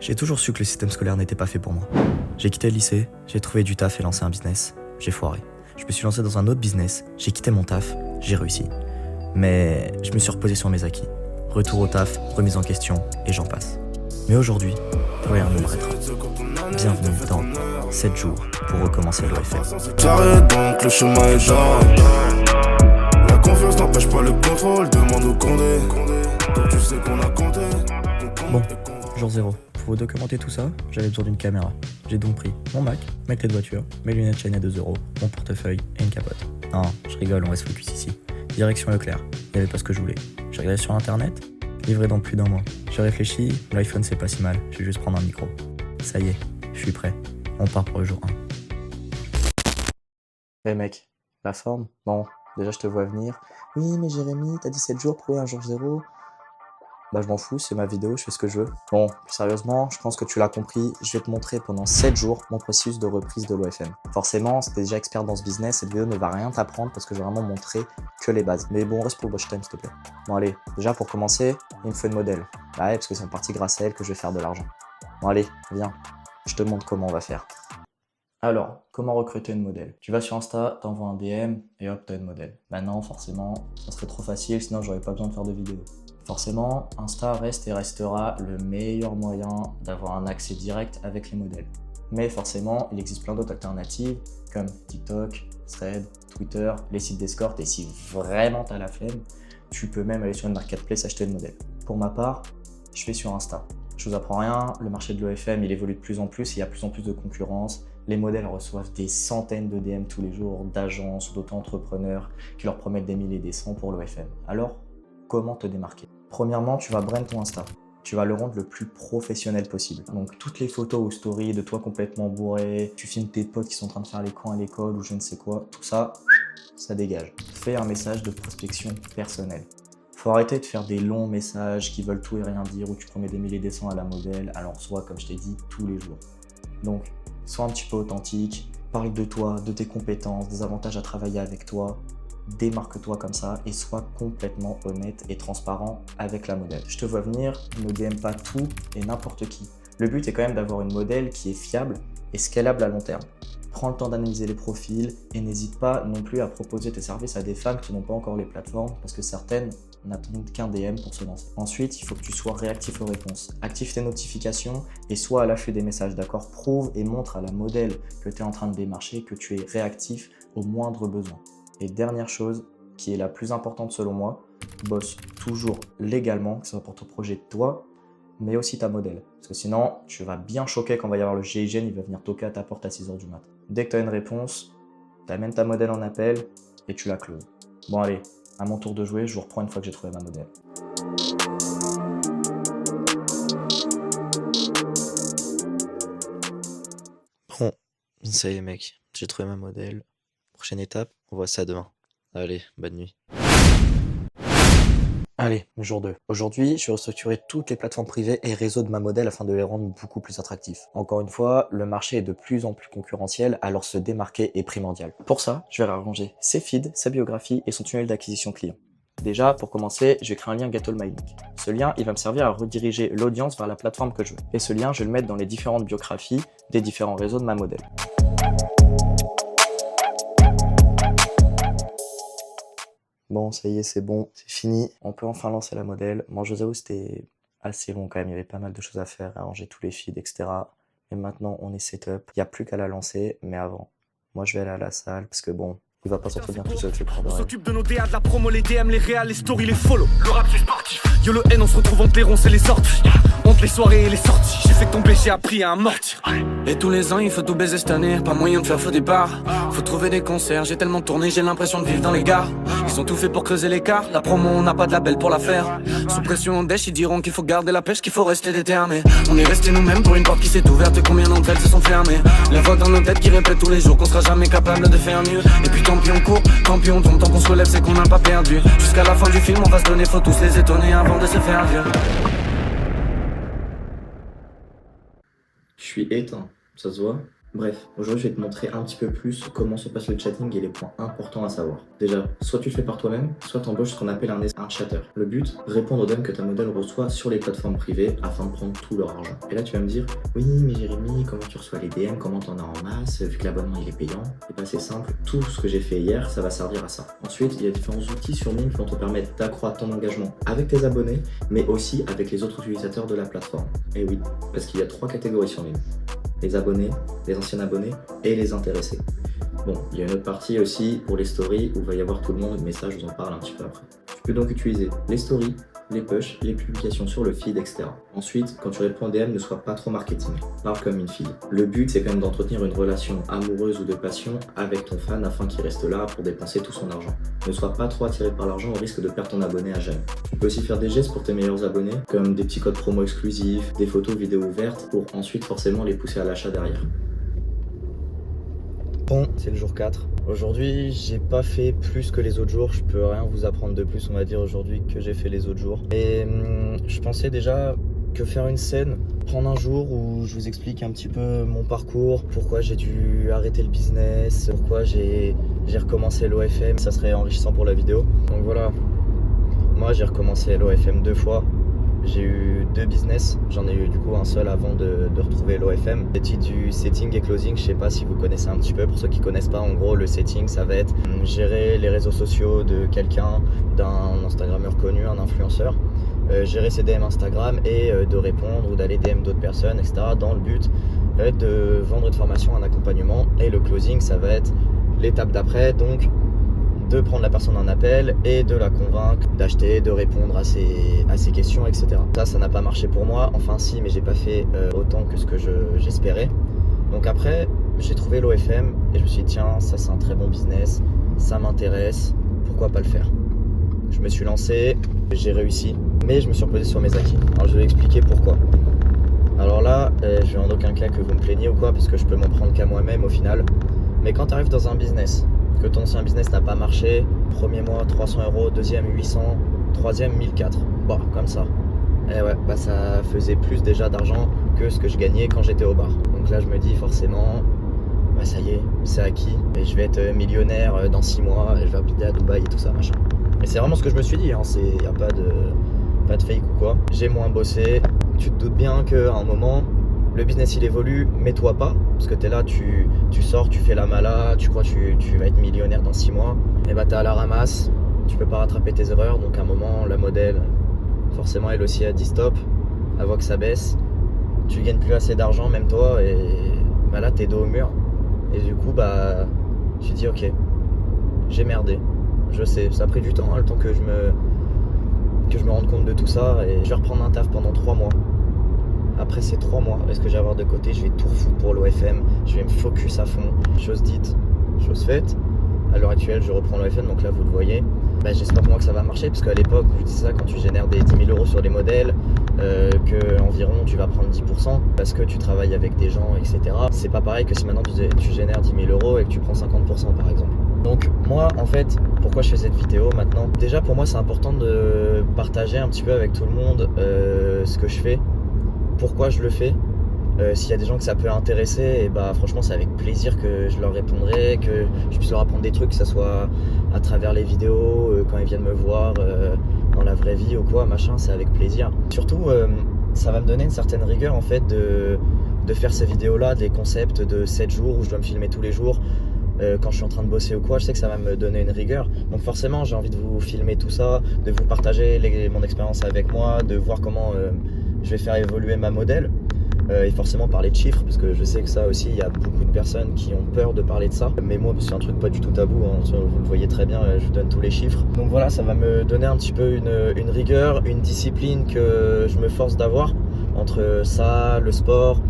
J'ai toujours su que le système scolaire n'était pas fait pour moi. J'ai quitté le lycée, j'ai trouvé du taf et lancé un business. J'ai foiré. Je me suis lancé dans un autre business, j'ai quitté mon taf, j'ai réussi. Mais je me suis reposé sur mes acquis. Retour au taf, remise en question, et j'en passe. Mais aujourd'hui, plus rien ne m'arrêtera. Bienvenue dans 7 jours pour recommencer l'OFM. Carré donc le chemin est dark. La confiance n'empêche pas le contrôle, demande au Condé. Donc tu sais qu'on a compté. Bon, jour 0. Pour vous documenter tout ça, j'avais besoin d'une caméra. J'ai donc pris mon Mac, ma clé de voiture, mes lunettes China 2€, mon portefeuille et une capote. Non, je rigole, on reste focus ici. Direction Leclerc, il n'y avait pas ce que je voulais. J'ai regardé sur internet, livré dans plus d'un mois. J'ai réfléchi, l'iPhone c'est pas si mal, je vais juste prendre un micro. Ça y est, je suis prêt, on part pour le jour 1. Hey mec, la forme? Bon, déjà je te vois venir. Oui mais Jérémy, t'as dit 7 jours pour un jour 0. Bah je m'en fous, c'est ma vidéo, je fais ce que je veux. Bon, plus sérieusement, je pense que tu l'as compris, je vais te montrer pendant 7 jours mon processus de reprise de l'OFM. Forcément, si t'es déjà expert dans ce business, cette vidéo ne va rien t'apprendre parce que je vais vraiment montrer que les bases. Mais bon, reste pour le watch time s'il te plaît. Bon allez, déjà pour commencer, il me faut une modèle. Bah ouais, parce que c'est en partie grâce à elle que je vais faire de l'argent. Bon allez, viens, je te montre comment on va faire. Alors, comment recruter une modèle? Tu vas sur Insta, t'envoies un DM et hop, t'as une modèle. Bah non, forcément, ça serait trop facile, sinon j'aurais pas besoin de faire de vidéo. Forcément, Insta reste et restera le meilleur moyen d'avoir un accès direct avec les modèles. Mais forcément, il existe plein d'autres alternatives comme TikTok, Thread, Twitter, les sites d'escorte et si vraiment t'as la flemme, tu peux même aller sur une marketplace acheter le modèle. Pour ma part, je vais sur Insta. Je vous apprends rien, le marché de l'OFM il évolue de plus en plus, il y a plus en plus de concurrence. Les modèles reçoivent des centaines de DM tous les jours d'agences ou d'auto-entrepreneurs qui leur promettent des milliers et des cents pour l'OFM. Alors, comment te démarquer? Premièrement, tu vas brand ton Insta. Tu vas le rendre le plus professionnel possible. Donc toutes les photos ou stories de toi complètement bourré, tu filmes tes potes qui sont en train de faire les cons à l'école ou je ne sais quoi, tout ça, ça dégage. Fais un message de prospection personnelle. Faut arrêter de faire des longs messages qui veulent tout et rien dire où tu promets des milliers et des cents à la modèle, alors soit comme je t'ai dit, tous les jours. Donc, sois un petit peu authentique, parle de toi, de tes compétences, des avantages à travailler avec toi, démarque-toi comme ça et sois complètement honnête et transparent avec la modèle. Je te vois venir, ne DM pas tout et n'importe qui. Le but est quand même d'avoir une modèle qui est fiable et scalable à long terme. Prends le temps d'analyser les profils et n'hésite pas non plus à proposer tes services à des femmes qui n'ont pas encore les plateformes parce que certaines n'attendent qu'un DM pour se lancer. Ensuite, il faut que tu sois réactif aux réponses. Active tes notifications et sois à l'affût des messages, d'accord? Prouve et montre à la modèle que tu es en train de démarcher que tu es réactif au moindre besoin. Et dernière chose, qui est la plus importante selon moi, bosse toujours légalement, que ce soit pour ton projet de toi, mais aussi ta modèle. Parce que sinon, tu vas bien choquer quand il va y avoir le GIGN, il va venir toquer à ta porte à 6h du mat. Dès que tu as une réponse, tu amènes ta modèle en appel et tu la closes. Bon allez, à mon tour de jouer, je vous reprends une fois que j'ai trouvé ma modèle. Bon, ça y est mec, j'ai trouvé ma modèle. Prochaine étape, on voit ça demain. Allez, bonne nuit. Allez, jour 2. Aujourd'hui, je vais restructurer toutes les plateformes privées et réseaux de ma modèle afin de les rendre beaucoup plus attractifs. Encore une fois, le marché est de plus en plus concurrentiel, alors se démarquer est primordial. Pour ça, je vais réarranger ses feeds, sa biographie et son tunnel d'acquisition client. Déjà, pour commencer, je vais créer un lien GetAllMyLink. Ce lien, il va me servir à rediriger l'audience vers la plateforme que je veux. Et ce lien, je vais le mettre dans les différentes biographies des différents réseaux de ma modèle. Bon, ça y est, c'est bon, c'est fini. On peut enfin lancer la modèle. Bon, je vous avoue, c'était assez long quand même. Il y avait pas mal de choses à faire, à ranger tous les feeds, etc. Et maintenant, on est setup. Il n'y a plus qu'à la lancer, mais avant, moi, je vais aller à la salle parce que bon, il va pas s'entretenir tout seul, ce corps de On rêve. s'occupe de nos DA, de la promo, les DM, les réals, les stories, les follow. Le rap c'est sportif. Yo le N, on se retrouve entre les ronces et les sorties. Entre les soirées et les sorties. J'ai fait tomber, j'ai appris à amortir. Et tous les ans, il faut tout baiser cette année. Pas moyen de faire faux départ. Faut trouver des concerts, j'ai tellement tourné, j'ai l'impression de vivre dans les gares. Ils ont tout fait pour creuser l'écart. La promo, on n'a pas de label pour la faire. Sous pression, on dèche, ils diront qu'il faut garder la pêche, qu'il faut rester déterminé. On est resté nous-mêmes pour une porte qui s'est ouverte. Combien d'entre elles se sont fermées? Les voix dans nos têtes qui répètent tous les jours qu'on sera jamais capable de faire mieux. Et puis tant pis on court, tant pis on tombe, tant qu'on se relève c'est qu'on n'a pas perdu. Jusqu'à la fin du film on va se donner, faut tous les étonner avant de se faire vieux. Je suis éteint, ça se voit. Bref, aujourd'hui je vais te montrer un petit peu plus comment se passe le chatting et les points importants à savoir. Déjà, soit tu le fais par toi-même, soit tu embauches ce qu'on appelle un chatter. Le but, répondre aux DM que ta modèle reçoit sur les plateformes privées afin de prendre tout leur argent. Et là tu vas me dire, oui mais Jérémy, comment tu reçois les DM, comment t'en as en masse, vu que l'abonnement il est payant? Et bah c'est simple, tout ce que j'ai fait hier, ça va servir à ça. Ensuite, il y a différents outils sur ligne qui vont te permettre d'accroître ton engagement avec tes abonnés, mais aussi avec les autres utilisateurs de la plateforme. Et oui, parce qu'il y a 3 catégories sur ligne. Les abonnés, les anciens abonnés et les intéressés. Bon, il y a une autre partie aussi pour les stories où il va y avoir tout le monde, mais ça je vous en parle un petit peu après. Tu peux donc utiliser les stories, les pushs, les publications sur le feed, etc. Ensuite, quand tu réponds aux DM, ne sois pas trop marketing, parle comme une fille. Le but c'est quand même d'entretenir une relation amoureuse ou de passion avec ton fan afin qu'il reste là pour dépenser tout son argent. Ne sois pas trop attiré par l'argent au risque de perdre ton abonné à jamais. Tu peux aussi faire des gestes pour tes meilleurs abonnés, comme des petits codes promo exclusifs, des photos vidéos ouvertes, pour ensuite forcément les pousser à l'achat derrière. Bon, c'est le jour 4. Aujourd'hui, j'ai pas fait plus que les autres jours. Je peux rien vous apprendre de plus, on va dire, aujourd'hui que j'ai fait les autres jours. Et je pensais déjà que faire une scène, prendre un jour où je vous explique un petit peu mon parcours, pourquoi j'ai dû arrêter le business, pourquoi j'ai recommencé l'OFM, ça serait enrichissant pour la vidéo. Donc voilà, moi j'ai recommencé l'OFM 2 fois. J'ai eu 2 business, j'en ai eu du coup un seul avant de retrouver l'OFM. Le titre du setting et closing, je sais pas si vous connaissez un petit peu, pour ceux qui connaissent pas, en gros le setting ça va être gérer les réseaux sociaux de quelqu'un, d'un Instagrammeur connu, un influenceur, gérer ses DM Instagram et de répondre ou d'aller DM d'autres personnes, etc. dans le but de vendre une formation, un accompagnement. Et le closing ça va être l'étape d'après, donc de prendre la personne en appel et de la convaincre d'acheter, de répondre à ses questions, etc. Ça n'a pas marché pour moi, enfin si, mais j'ai pas fait autant que ce que j'espérais. Donc après, j'ai trouvé l'OFM et je me suis dit tiens, ça c'est un très bon business, ça m'intéresse, pourquoi pas le faire. Je me suis lancé, j'ai réussi, mais je me suis reposé sur mes acquis. Alors je vais expliquer pourquoi. Alors là, je vais en aucun cas que vous me plaigniez ou quoi, parce que je peux m'en prendre qu'à moi-même au final. Mais quand tu arrives dans un business, que ton ancien business n'a pas marché, premier mois 300 €, deuxième 800, troisième 1004, bon comme ça. Et ouais, bah ça faisait plus déjà d'argent que ce que je gagnais quand j'étais au bar. Donc là je me dis forcément, bah ça y est, c'est acquis, et je vais être millionnaire dans 6 mois, et je vais habiter à Dubaï et tout ça machin. Et c'est vraiment ce que je me suis dit, hein, y a pas de fake ou quoi. J'ai moins bossé, tu te doutes bien qu'à un moment, le business il évolue, mais toi pas, parce que t'es là, tu sors, tu fais la mala, tu crois que tu vas être millionnaire dans 6 mois, et bah t'es à la ramasse, tu peux pas rattraper tes erreurs, donc à un moment la modèle, forcément elle aussi a dit stop, elle voit que ça baisse, tu gagnes plus assez d'argent même toi, et bah là t'es dos au mur, et du coup bah tu dis ok, j'ai merdé, je sais, ça a pris du temps, hein, le temps que je me rende compte de tout ça, et je vais reprendre un taf pendant 3 mois. Après ces 3 mois, est-ce que je vais avoir de côté? Je vais tout refoutre pour l'OFM, je vais me focus à fond. Chose dite, chose faite. À l'heure actuelle, je reprends l'OFM, donc là vous le voyez. Bah, j'espère pour moi que ça va marcher, parce qu'à l'époque, je disais ça, quand tu génères des 10 000 € sur les modèles, que environ tu vas prendre 10% parce que tu travailles avec des gens, etc. C'est pas pareil que si maintenant tu génères 10 000 € et que tu prends 50% par exemple. Donc moi en fait, pourquoi je fais cette vidéo maintenant? Déjà pour moi c'est important de partager un petit peu avec tout le monde ce que je fais. Pourquoi je le fais, s'il y a des gens que ça peut intéresser, et bah franchement c'est avec plaisir que je leur répondrai, que je puisse leur apprendre des trucs, que ça soit à travers les vidéos, quand ils viennent me voir dans la vraie vie ou quoi, machin, c'est avec plaisir. Surtout ça va me donner une certaine rigueur en fait de faire ces vidéos là, des concepts de 7 jours où je dois me filmer tous les jours. Quand je suis en train de bosser ou quoi, je sais que ça va me donner une rigueur. Donc forcément j'ai envie de vous filmer tout ça, de vous partager mon expérience avec moi, de voir comment je vais faire évoluer ma modèle, et forcément parler de chiffres, parce que je sais que ça aussi, il y a beaucoup de personnes qui ont peur de parler de ça, mais moi c'est un truc pas du tout tabou, hein, vous le voyez très bien, je vous donne tous les chiffres. Donc voilà, ça va me donner un petit peu une rigueur, une discipline que je me force d'avoir, entre ça, le sport,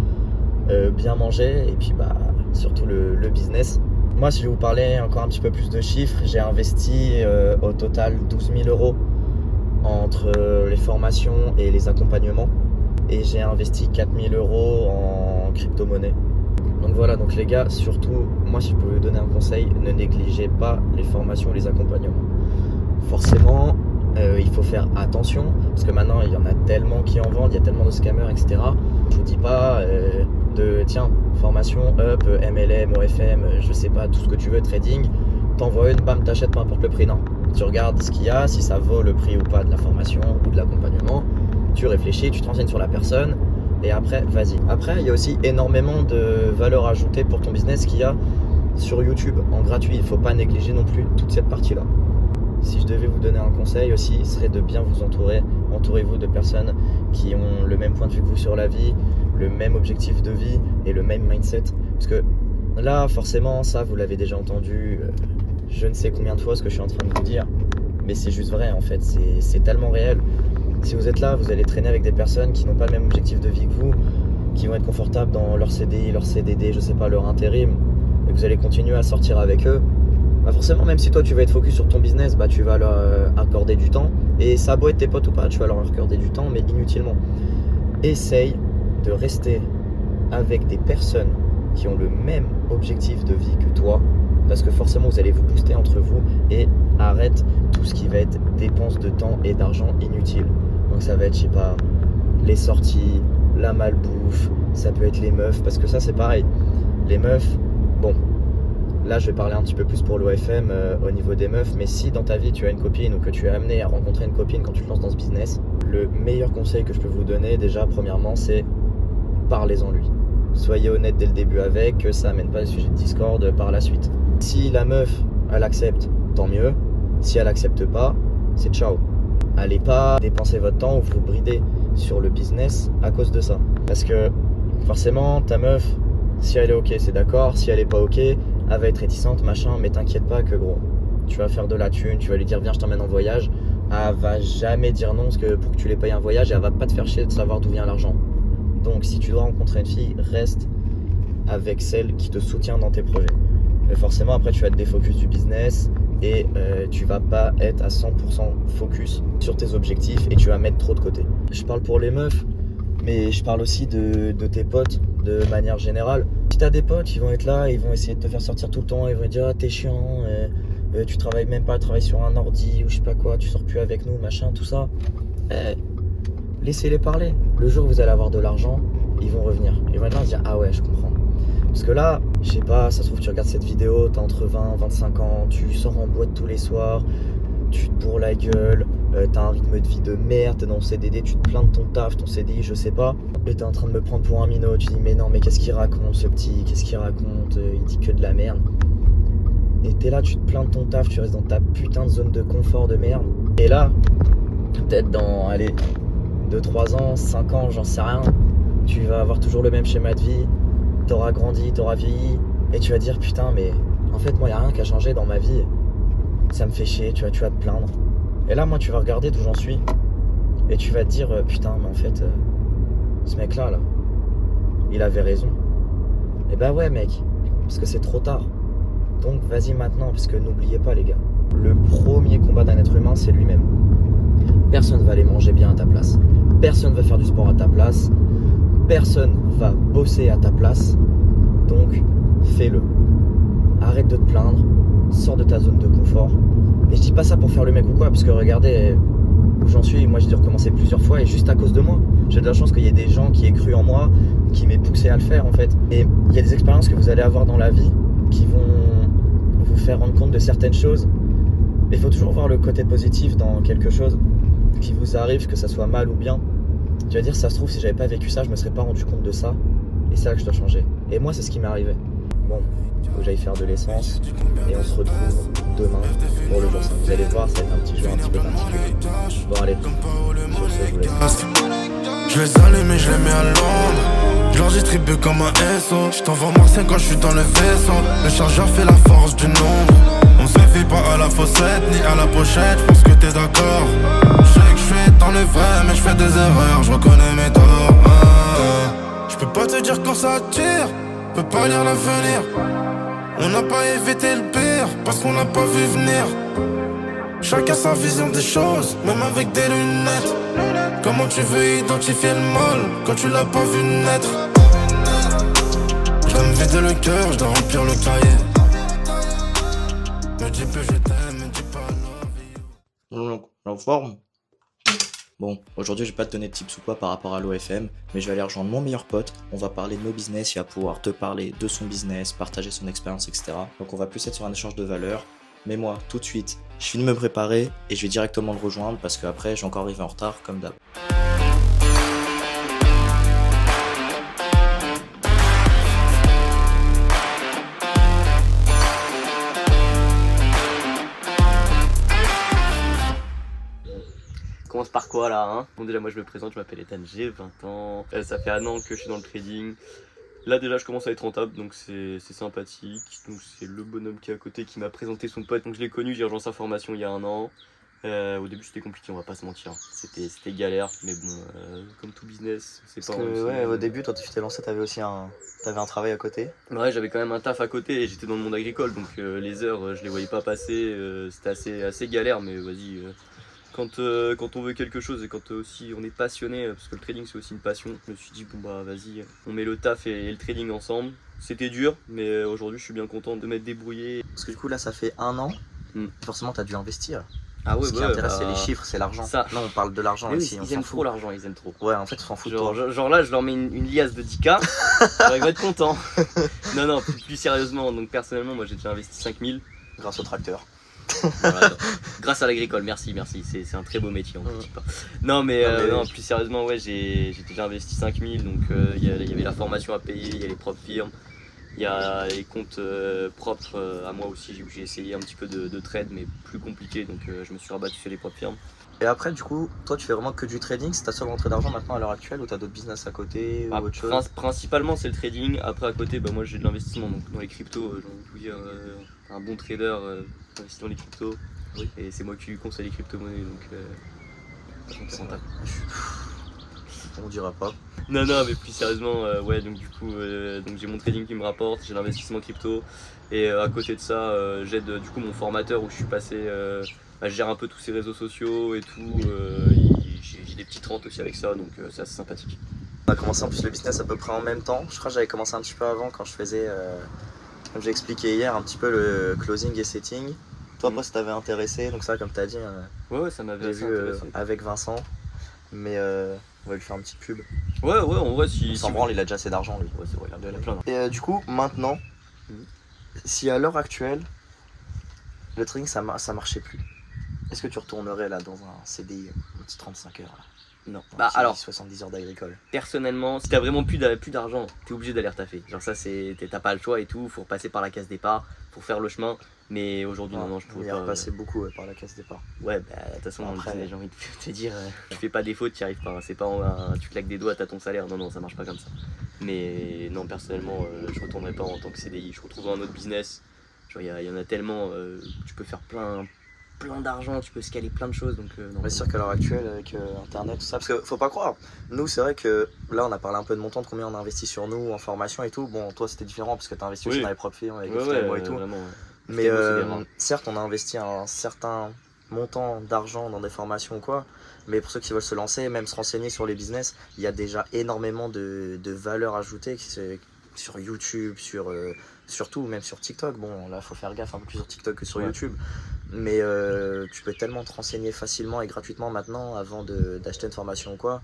bien manger, et puis bah surtout le business. Moi si je vais vous parler encore un petit peu plus de chiffres, j'ai investi au total 12 000 € entre les formations et les accompagnements, et j'ai investi 4 000 € en crypto-monnaie. Donc voilà, donc les gars, surtout, moi si je pouvais vous donner un conseil, ne négligez pas les formations et les accompagnements. Forcément, il faut faire attention, parce que maintenant il y en a tellement qui en vendent, il y a tellement de scammers, etc. Je vous dis pas tiens, formation, up, MLM, OFM, je sais pas, tout ce que tu veux, trading, t'envoies une, bam, t'achètes, peu importe le prix, non. Tu regardes ce qu'il y a, si ça vaut le prix ou pas de la formation ou de l'accompagnement, tu réfléchis, tu te renseignes sur la personne, et après, vas-y. Après, il y a aussi énormément de valeur ajoutée pour ton business qu'il y a sur YouTube, en gratuit, il ne faut pas négliger non plus toute cette partie-là. Si je devais vous donner un conseil aussi, ce serait de bien vous entourer. Entourez-vous de personnes qui ont le même point de vue que vous sur la vie, le même objectif de vie et le même mindset. Parce que là, forcément, ça, vous l'avez déjà entendu je ne sais combien de fois ce que je suis en train de vous dire. Mais c'est juste vrai, en fait. C'est tellement réel. Si vous êtes là, vous allez traîner avec des personnes qui n'ont pas le même objectif de vie que vous, qui vont être confortables dans leur CDI, leur CDD, je sais pas, leur intérim, et vous allez continuer à sortir avec eux. Bah forcément, même si toi tu vas être focus sur ton business, bah tu vas leur accorder du temps. Et ça a beau être tes potes ou pas, tu vas leur accorder du temps, mais inutilement. Essaye de rester avec des personnes qui ont le même objectif de vie que toi, parce que forcément vous allez vous booster entre vous, et arrête tout ce qui va être dépenses de temps et d'argent inutiles. Donc ça va être, je sais pas, les sorties, la malbouffe, ça peut être les meufs, parce que ça c'est pareil. Les meufs, bon, là je vais parler un petit peu plus pour l'OFM au niveau des meufs, mais si dans ta vie tu as une copine ou que tu es amené à rencontrer une copine quand tu te lances dans ce business, le meilleur conseil que je peux vous donner déjà premièrement c'est parlez-en lui. Soyez honnête dès le début avec, que ça amène pas le sujet de Discord par la suite. Si la meuf elle accepte, tant mieux. Si elle accepte pas, c'est ciao. Allez pas dépenser votre temps ou vous brider sur le business à cause de ça. Parce que forcément ta meuf, si elle est ok c'est d'accord, si elle est pas ok, elle va être réticente, machin, mais t'inquiète pas que gros, tu vas faire de la thune, tu vas lui dire viens je t'emmène en voyage, elle va jamais dire non parce que pour que tu les payes un voyage et elle va pas te faire chier de savoir d'où vient l'argent. Donc si tu dois rencontrer une fille, reste avec celle qui te soutient dans tes projets. Mais forcément après tu vas te défocus du business et tu vas pas être à 100% focus sur tes objectifs et tu vas mettre trop de côté. Je parle pour les meufs, mais je parle aussi de tes potes de manière générale. Si t'as des potes, ils vont être là, ils vont essayer de te faire sortir tout le temps, ils vont te dire ah, t'es chiant, tu travailles même pas, tu travailles sur un ordi ou je sais pas quoi, tu sors plus avec nous, machin, tout ça. Laissez-les parler. Le jour où vous allez avoir de l'argent, ils vont revenir. Ils vont être là et se dire ah ouais, je comprends. Parce que là, je sais pas, ça se trouve tu regardes cette vidéo, t'as entre 20 et 25 ans, tu sors en boîte tous les soirs, tu te bourres la gueule, t'as un rythme de vie de merde, t'es dans le CDD, tu te plains de ton taf, ton CDI, je sais pas, et t'es en train de me prendre pour un minot, tu dis mais non mais qu'est-ce qu'il raconte ce petit, qu'est-ce qu'il raconte, il dit que de la merde. Et t'es là, tu te plains de ton taf, tu restes dans ta putain de zone de confort de merde. Et là, peut-être dans, allez, 2-3 ans, 5 ans, j'en sais rien, tu vas avoir toujours le même schéma de vie, t'auras grandi, t'auras vieilli, et tu vas dire putain mais en fait moi y a rien qui a changé dans ma vie, ça me fait chier, tu vas te plaindre. Et là moi tu vas regarder d'où j'en suis, et tu vas te dire putain mais en fait ce mec là, il avait raison. Et bah ouais mec, parce que c'est trop tard. Donc vas-y maintenant, parce que n'oubliez pas les gars, le premier combat d'un être humain c'est lui-même. Personne va aller manger bien à ta place, personne va faire du sport à ta place, personne va bosser à ta place, donc fais-le. Arrête de te plaindre, sors de ta zone de confort. Et je dis pas ça pour faire le mec ou quoi, parce que regardez où j'en suis, moi j'ai dû recommencer plusieurs fois et juste à cause de moi. J'ai de la chance qu'il y ait des gens qui aient cru en moi, qui m'aient poussé à le faire en fait. Et il y a des expériences que vous allez avoir dans la vie qui vont vous faire rendre compte de certaines choses. Mais il faut toujours voir le côté positif dans quelque chose qui vous arrive, que ça soit mal ou bien. Tu vas dire, ça se trouve, si j'avais pas vécu ça, je me serais pas rendu compte de ça. Et c'est là que je dois changer. Et moi, c'est ce qui m'est arrivé. Bon, il faut que j'aille faire de l'essence. Et on se retrouve demain pour le jour 5. Vous allez voir, ça va être un petit jeu un petit peu particulier. Bon, allez, sur ce, je vous laisse. Je les allume et je les mets à l'ombre. Je leur distribue comme un SO. Je t'envoie Marseille quand je suis dans le vaisseau. Le chargeur fait la force du nombre. On se fait pas à la fossette ni à la pochette. Je pense que t'es d'accord. Je sais que je suis dans le vrai mais je fais des erreurs. Je reconnais mes torts. Je peux pas te dire quand ça tire. Peux pas lire l'avenir. On n'a pas évité le pire parce qu'on n'a pas vu venir. Chacun sa vision des choses, même avec des lunettes. Comment tu veux identifier le mal quand tu l'as pas vu naître? Je dois me vider le cœur, je dois remplir le cahier. Me dis plus je t'aime, me dis pas love you. En forme. Bon, aujourd'hui je vais pas te donner de tips ou quoi par rapport à l'OFM, mais je vais aller rejoindre mon meilleur pote, on va parler de nos business, il va pouvoir te parler de son business, partager son expérience, etc. Donc on va plus être sur un échange de valeurs. Mais moi, tout de suite, je finis de me préparer et je vais directement le rejoindre parce qu'après je vais encore arriver en retard comme d'hab. Commence par quoi là hein. Bon déjà moi je me présente, je m'appelle Ethan, j'ai 20 ans, ça fait 1 an que je suis dans le trading. Là déjà je commence à être rentable donc c'est sympathique. Donc c'est le bonhomme qui est à côté qui m'a présenté son pote, donc je l'ai connu, j'ai rejoint sa formation il y a 1 an. Au début c'était compliqué, on va pas se mentir, c'était galère, mais bon comme tout business c'est pas... Ouais, au début toi tu t'es lancé, t'avais un travail à côté. Ouais, j'avais quand même un taf à côté et j'étais dans le monde agricole donc les heures je les voyais pas passer, c'était assez galère, mais vas-y... Quand on veut quelque chose et quand aussi on est passionné, parce que le trading c'est aussi une passion, je me suis dit bon bah vas-y, on met le taf et le trading ensemble. C'était dur, mais aujourd'hui je suis bien content de m'être débrouillé. Parce que du coup là ça fait 1 an, forcément t'as dû investir. Ah ouais, Ce qui intéresse c'est les chiffres, c'est l'argent. Non, on parle de l'argent ici, ils aiment trop l'argent, ils aiment trop. Ouais, en fait on s'en fout de toi. Genre là je leur mets une liasse de 10K, ils vont être contents. Non, plus sérieusement, donc personnellement moi j'ai déjà investi 5000. Grâce au tracteur. Voilà, grâce à l'agricole, merci, c'est un très beau métier, on ne dit pas. Non mais plus sérieusement, ouais, j'ai déjà investi 5000, donc il y avait la formation à payer, il y a les propres firmes, il y a les comptes propres à moi aussi, j'ai essayé un petit peu de trade, mais plus compliqué, donc je me suis rabattu sur les propres firmes. Et après du coup, toi tu fais vraiment que du trading, c'est ta seule rentrée d'argent maintenant à l'heure actuelle, ou t'as d'autres business à côté ou autre chose? Principalement c'est le trading, après à côté moi j'ai de l'investissement donc dans les cryptos, j'ai envie de vous dire, un bon trader investit dans les cryptos, oui. Et c'est moi qui lui conseille les crypto-monnaies donc c'est rentable. On dira pas. Non mais plus sérieusement, ouais, donc du coup donc j'ai mon trading qui me rapporte, j'ai l'investissement crypto et à côté de ça j'aide du coup mon formateur où je suis passé, je gère un peu tous ses réseaux sociaux et tout, j'ai des petites rentes aussi avec ça, donc c'est assez sympathique. On a commencé en plus le business à peu près en même temps, je crois que j'avais commencé un petit peu avant quand je faisais, comme j'ai expliqué hier, un petit peu le closing et setting. Toi après ça t'avait intéressé, donc ça comme t'as dit, ouais ça m'avait vu avec Vincent, mais on va lui faire un petit pub. Ouais en vrai si... On s'en branle, il a déjà assez d'argent lui. Ouais c'est vrai, il a plein d'argent. Et du coup maintenant, si à l'heure actuelle, le trading ça marchait plus, est-ce que tu retournerais là dans un CDI, un petit 35 heures là? Non. Alors 70 heures d'agricole. Personnellement, si t'as vraiment plus d'argent, t'es obligé d'aller retaffer. Genre ça t'as pas le choix et tout, faut repasser par la case départ pour faire le chemin. Mais aujourd'hui non, je pourrais pas. Il y a repassé beaucoup par la case départ. Ouais, de toute façon après, j'ai envie de te dire, tu fais pas des fautes, t'y arrives pas. C'est pas tu claques des doigts, t'as ton salaire. Non, ça marche pas comme ça. Mais non, personnellement, je retournerai pas en tant que CDI. Je retrouverai un autre business. Genre il y en a tellement, tu peux faire plein d'argent, tu peux scaler plein de choses, donc non. C'est sûr qu'à l'heure actuelle avec internet tout ça, parce que faut pas croire, nous c'est vrai que là on a parlé un peu de montant, de combien on a investi sur nous en formation et tout. Bon toi c'était différent parce que t'as investi aussi dans les propres firmes avec moi et tout, vraiment, mais certes on a investi un certain montant d'argent dans des formations ou quoi, mais pour ceux qui veulent se lancer, même se renseigner sur les business, il y a déjà énormément de valeur ajoutée sur YouTube, surtout même sur TikTok. Bon là faut faire gaffe un peu plus sur TikTok que sur YouTube, mais tu peux tellement te renseigner facilement et gratuitement maintenant avant d'acheter une formation ou quoi.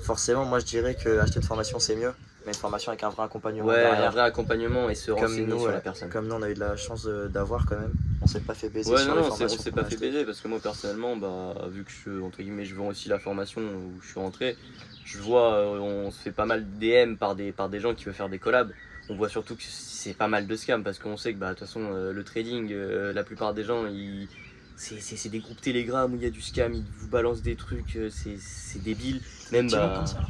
Forcément moi je dirais que acheter une formation c'est mieux, mais une formation avec un vrai accompagnement derrière. Un vrai accompagnement et se renseigner sur la personne. Comme nous on a eu de la chance d'avoir quand même, on s'est pas fait baiser sur les formations. On s'est pas fait baiser parce que moi personnellement, vu que je vends aussi la formation où je suis rentré, je vois, on se fait pas mal de DM par des gens qui veulent faire des collabs. On voit surtout que c'est pas mal de scams parce qu'on sait que de toute façon le trading, la plupart des gens c'est des groupes Telegram où il y a du scam, ils vous balancent des trucs, c'est débile. Même comme ça.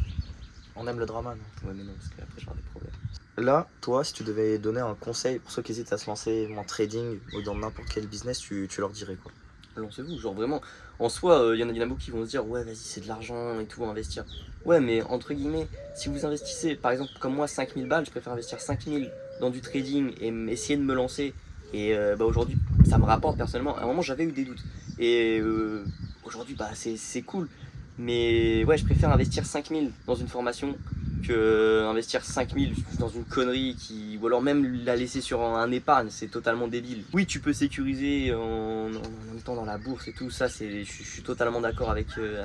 On aime le drama, non? Ouais mais non, parce qu'après j'aurai des problèmes. Là, toi, si tu devais donner un conseil pour ceux qui hésitent à se lancer en trading ou dans n'importe quel business, tu leur dirais quoi? Lancez-vous, genre vraiment, en soi, y en a beaucoup qui vont se dire ouais vas-y c'est de l'argent et tout à investir. Ouais mais entre guillemets, si vous investissez par exemple comme moi 5000 balles, je préfère investir 5000 dans du trading et essayer de me lancer. Et aujourd'hui ça me rapporte personnellement. À un moment j'avais eu des doutes et aujourd'hui c'est cool. Mais ouais je préfère investir 5000 dans une formation que investir 5000 dans une connerie ou alors même la laisser sur un épargne, c'est totalement débile. Oui tu peux sécuriser en étant dans la bourse et tout ça, je suis totalement d'accord avec eux,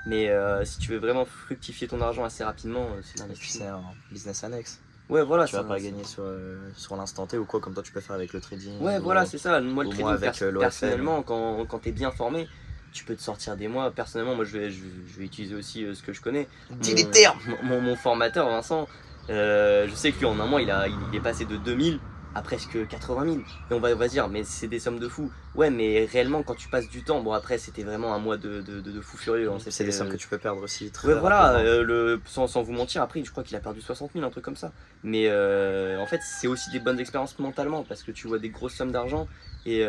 Mais si tu veux vraiment fructifier ton argent assez rapidement, c'est Et puis l'investissement. c'est un business annexe. Ouais, voilà. Tu vas pas gagner sur l'instant T ou quoi, comme toi tu peux faire avec le trading. Ouais, ou- voilà, c'est ça. Moi, le au trading, moins avec, l'OFM. personnellement, quand t'es bien formé, tu peux te sortir des mois. Personnellement, moi, je vais utiliser aussi ce que je connais. Dis les termes. Mon formateur, Vincent, je sais que lui, en un mois, il est passé de 2000 à presque 80 000. Et on va dire, mais c'est des sommes de fou. Ouais, mais réellement, quand tu passes du temps, bon, après, c'était vraiment un mois de fou furieux. Hein. C'est des sommes que tu peux perdre aussi très Ouais, voilà, rapidement. sans vous mentir, après, je crois qu'il a perdu 60 000, un truc comme ça. Mais en fait, c'est aussi des bonnes expériences mentalement parce que tu vois des grosses sommes d'argent. Et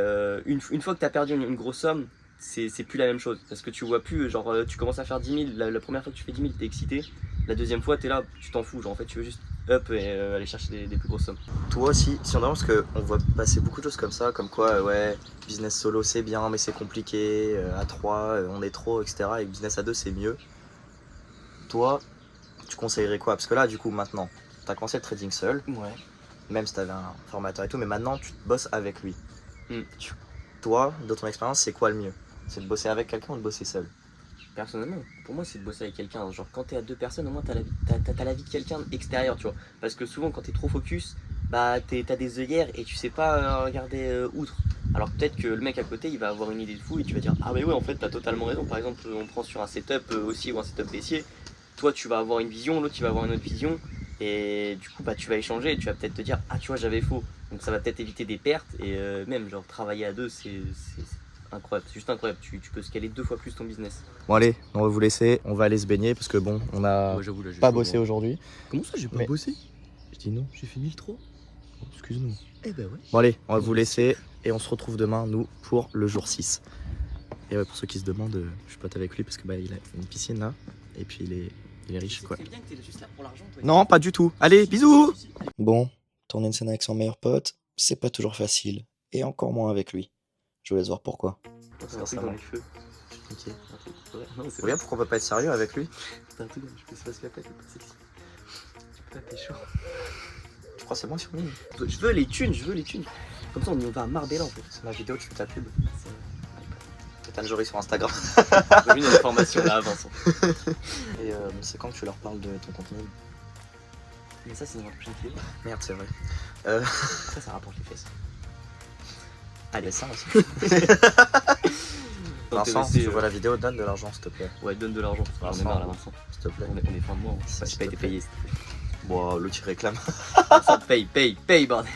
une fois que tu as perdu une grosse somme, c'est plus la même chose. Parce que tu vois plus, genre, tu commences à faire 10 000. La première fois que tu fais 10 000, t'es excité. La deuxième fois, t'es là, tu t'en fous. Genre, en fait, tu veux juste up et aller chercher des plus grosses sommes. Toi aussi, si on avance, parce qu'on voit passer beaucoup de choses comme ça, comme quoi, ouais, business solo c'est bien, mais c'est compliqué, à 3, on est trop, etc. Et business à 2, c'est mieux. Toi, tu conseillerais quoi? Parce que là, du coup, maintenant, t'as commencé le trading seul, Ouais. même si t'avais un formateur et tout, mais maintenant, tu bosses avec lui. Mm. Toi, de ton expérience, c'est quoi le mieux? C'est de bosser avec quelqu'un ou de bosser seul? Personnellement, pour moi, c'est de bosser avec quelqu'un. Genre, quand t'es à deux personnes, au moins, t'as la vie de quelqu'un extérieur, tu vois. Parce que souvent, quand t'es trop focus, bah, t'as des œillères et tu sais pas regarder outre. Alors, peut-être que le mec à côté, il va avoir une idée de fou et tu vas dire, ah, mais ouais, en fait, t'as totalement raison. Par exemple, on prend sur un setup aussi ou un setup baissier. Toi, tu vas avoir une vision, l'autre, il va avoir une autre vision. Et du coup, bah, tu vas échanger et tu vas peut-être te dire, ah, tu vois, j'avais faux. Donc, ça va peut-être éviter des pertes. Et même, genre, travailler à deux, c'est incroyable. C'est juste incroyable. Tu peux scaler 2 fois plus ton business. Bon allez, on va vous laisser, on va aller se baigner, parce que bon, on a Moi, j'avoue, là, j'ai pas chaud, bossé hein. aujourd'hui. Comment ça, j'ai pas Mais- bossé? Je dis non. J'ai fait 1003. Excuse-nous. Eh ben ouais. Bon allez, on va vous laisser et on se retrouve demain, nous, pour le jour 6. Et ouais, pour ceux qui se demandent, je suis pote avec lui parce que bah, il a une piscine là, et puis il est riche quoi. C'est bien que t'es juste là pour l'argent, toi. Non, pas du tout. Allez, bisous. Bon, tourner une scène avec son meilleur pote, c'est pas toujours facile, et encore moins avec lui. Je vous laisse voir pourquoi. T'as un truc dans les cheveux. Ok. Un truc. Ouais, non, c'est Regarde pourquoi on peut pas être sérieux avec lui. T'as un truc dans les cheveux, c'est parce qu'après, t'es pas sexy. T'es pas pécho. Tu crois c'est moi sur lui? Je veux les thunes, je veux les thunes. Comme ça, on va à Marbella en fait. C'est ma vidéo, tu fais ta pub. C'est Ethan Jory sur Instagram. J'ai mis dans les formations là, Vincent. Et c'est quand que tu leur parles de ton contenu? Mais ça, c'est dans la prochaine vidéo. Merde, c'est vrai. Ça rapporte les fesses. Allez, ça aussi. Donc, Vincent, c'est, si tu vois la vidéo, donne de l'argent s'il te plaît. Ouais, donne de l'argent. J'en ai Vincent. marre là, Vincent. S'il te plaît. On est fin de mois, S'il j'ai te pas été plaît. payé. Bon, l'autre il réclame. Vincent, paye, bordel.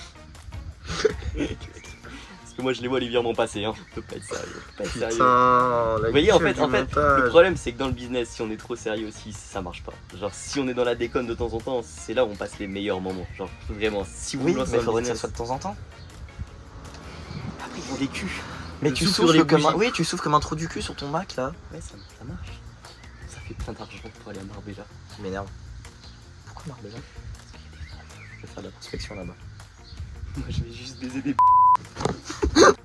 Parce que moi, je les vois les virements passer, hein. On peut pas être sérieux. On peut pas être sérieux. Putain, Vous voyez, en fait, le problème c'est que dans le business, si on est trop sérieux aussi, ça marche pas. Genre, si on est dans la déconne de temps en temps, c'est là où on passe les meilleurs moments. Genre, vraiment, si vous Oui, lancez mais un faudrait que ça business, soit de temps en temps. après ils vont des culs. Mais Le tu souffle sur souffles les comme un... bougies. Oui, tu souffles comme un trou du cul sur ton Mac là. Ouais, ça marche. Ça fait plein d'argent pour aller à Marbella. Tu m'énerves. Pourquoi Marbella? Je vais faire de la prospection là-bas. Moi, je vais juste baiser des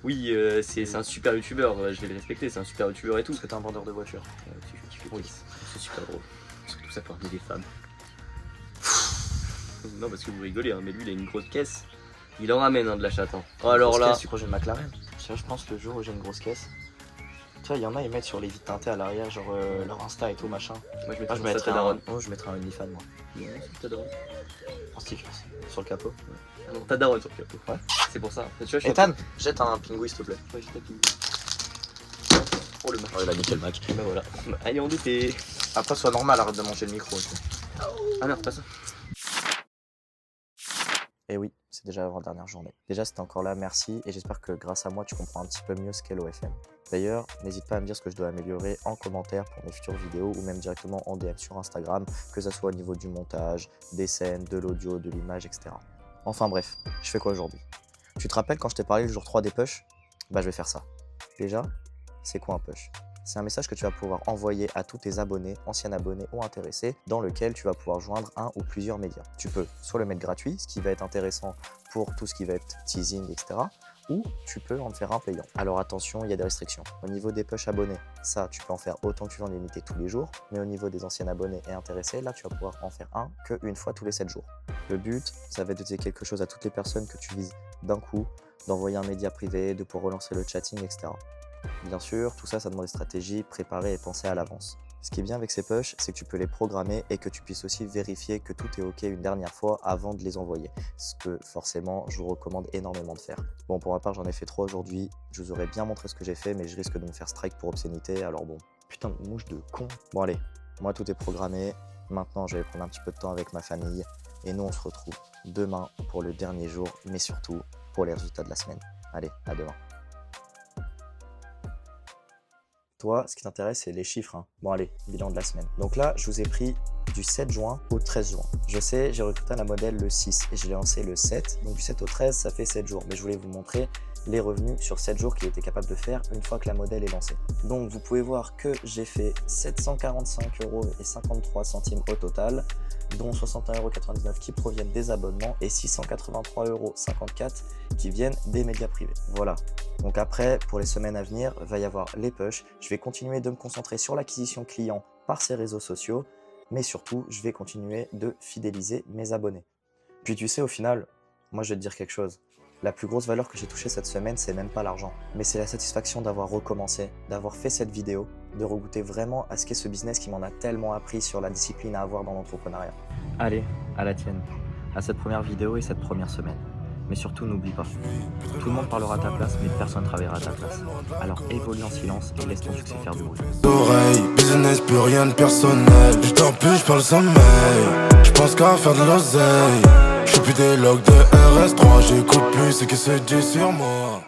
Oui, c'est un super youtubeur, je vais le respecter, c'est un super youtubeur et tout. Parce que t'es un vendeur de voitures. Tu fais c'est super drôle. Surtout ça pour amener des femmes. Non, parce que vous rigolez, hein, mais lui il a une grosse caisse. Il en ramène de la chatte. Hein. Oh, alors Grosse là. caisse, tu crois que j'ai une McLaren? Je pense le jour où j'ai une grosse caisse. Tu vois, il y en a, ils mettent sur les vitres teintées à l'arrière, genre leur Insta et tout machin. Moi je Ah, je mettrais mettrais ça daronne. Oh, je mettrais un OnlyFans moi. Non, c'est ta daronne. En stickers. Sur le capot. Ah non, ta daronne sur le capot. Ouais. C'est pour ça. Tu vois, je suis Ethan, jette un pingouin s'il te plaît. Ouais, je t'appuie. Oh le Mac. Oh, il a niqué le Mac. Bah voilà. Allez, on doutait. Après, sois normal, arrête de manger le micro aussi. Ah merde, pas ça. Et oui, c'est déjà l'avant-dernière journée. Déjà, si t'es encore là, merci, et j'espère que grâce à moi, tu comprends un petit peu mieux ce qu'est l'OFM. D'ailleurs, n'hésite pas à me dire ce que je dois améliorer en commentaire pour mes futures vidéos, ou même directement en DM sur Instagram, que ça soit au niveau du montage, des scènes, de l'audio, de l'image, etc. Enfin bref, je fais quoi aujourd'hui? Tu te rappelles quand je t'ai parlé le jour 3 des push? Bah je vais faire ça. Déjà, c'est quoi un push? C'est un message que tu vas pouvoir envoyer à tous tes abonnés, anciens abonnés ou intéressés, dans lequel tu vas pouvoir joindre un ou plusieurs médias. Tu peux soit le mettre gratuit, ce qui va être intéressant pour tout ce qui va être teasing, etc. Ou tu peux en faire un payant. Alors attention, il y a des restrictions. Au niveau des push abonnés, ça, tu peux en faire autant que tu veux en limiter tous les jours. Mais au niveau des anciens abonnés et intéressés, là, tu vas pouvoir en faire un qu'une fois tous les 7 jours. Le but, ça va être de dire quelque chose à toutes les personnes que tu vises d'un coup, d'envoyer un média privé, de pouvoir relancer le chatting, etc. Bien sûr, tout ça, ça demande des stratégies préparées et pensées à l'avance. Ce qui est bien avec ces pushs, c'est que tu peux les programmer et que tu puisses aussi vérifier que tout est OK une dernière fois avant de les envoyer. Ce que forcément, je vous recommande énormément de faire. Bon, pour ma part, j'en ai fait 3 aujourd'hui. Je vous aurais bien montré ce que j'ai fait, mais je risque de me faire strike pour obscénité. Alors bon, putain de mouche de con. Bon allez, moi tout est programmé. Maintenant, je vais prendre un petit peu de temps avec ma famille. Et nous, on se retrouve demain pour le dernier jour, mais surtout pour les résultats de la semaine. Allez, à demain. Toi, ce qui t'intéresse, c'est les chiffres. Hein. Bon, allez, bilan de la semaine. Donc là, je vous ai pris du 7 juin au 13 juin. Je sais, j'ai recruté la modèle le 6 et je l'ai lancé le 7. Donc du 7 au 13, ça fait 7 jours. Mais je voulais vous montrer les revenus sur 7 jours qu'il était capable de faire une fois que la modèle est lancée. Donc vous pouvez voir que j'ai fait 745,53 € au total, dont 61,99 € qui proviennent des abonnements et 683,54 € qui viennent des médias privés. Voilà. Donc après, pour les semaines à venir, il va y avoir les pushs. Je vais continuer de me concentrer sur l'acquisition client par ces réseaux sociaux, mais surtout, je vais continuer de fidéliser mes abonnés. Puis tu sais, au final, moi je vais te dire quelque chose. La plus grosse valeur que j'ai touchée cette semaine, c'est même pas l'argent, mais c'est la satisfaction d'avoir recommencé, d'avoir fait cette vidéo, de regoûter vraiment à ce qu'est ce business qui m'en a tellement appris sur la discipline à avoir dans l'entrepreneuriat. Allez, à la tienne, à cette première vidéo et cette première semaine. Mais surtout, n'oublie pas, tout le monde parlera à ta place, mais personne ne travaillera à ta place. Alors évolue en silence et laisse ton succès faire du bruit. Oreille, business, plus rien de personnel. Je dors plus, je parle sommeil. Je pense qu'à faire de l'oseille. Je suis plus des logs de RS3, j'écoute plus ce que se dit sur moi.